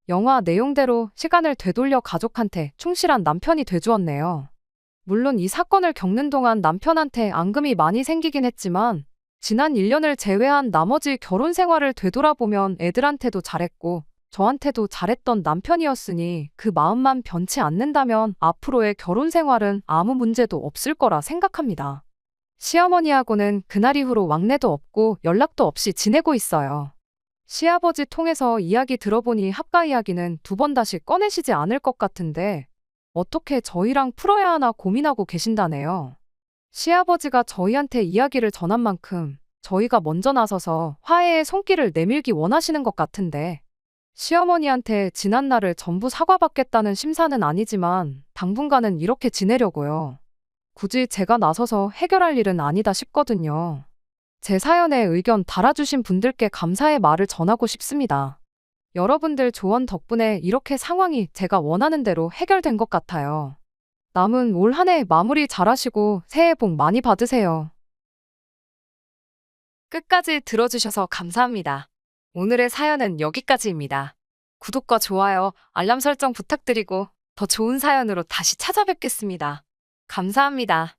영화 내용대로 시간을 되돌려 가족한테 충실한 남편이 돼주었네요. 물론 이 사건을 겪는 동안 남편한테 앙금이 많이 생기긴 했지만 지난 1년을 제외한 나머지 결혼 생활을 되돌아보면 애들한테도 잘했고 저한테도 잘했던 남편이었으니 그 마음만 변치 않는다면 앞으로의 결혼 생활은 아무 문제도 없을 거라 생각합니다. 시어머니하고는 그날 이후로 왕래도 없고 연락도 없이 지내고 있어요. 시아버지 통해서 이야기 들어보니 합가 이야기는 2번 다시 꺼내시지 않을 것 같은데 어떻게 저희랑 풀어야 하나 고민하고 계신다네요. 시아버지가 저희한테 이야기를 전한 만큼 저희가 먼저 나서서 화해의 손길을 내밀기 원하시는 것 같은데 시어머니한테 지난 날을 전부 사과받겠다는 심사는 아니지만 당분간은 이렇게 지내려고요. 굳이 제가 나서서 해결할 일은 아니다 싶거든요. 제 사연에 의견 달아주신 분들께 감사의 말을 전하고 싶습니다. 여러분들 조언 덕분에 이렇게 상황이 제가 원하는 대로 해결된 것 같아요. 남은 올 한 해 마무리 잘하시고 새해 복 많이 받으세요. 끝까지 들어주셔서 감사합니다. 오늘의 사연은 여기까지입니다. 구독과 좋아요, 알람 설정 부탁드리고 더 좋은 사연으로 다시 찾아뵙겠습니다. 감사합니다.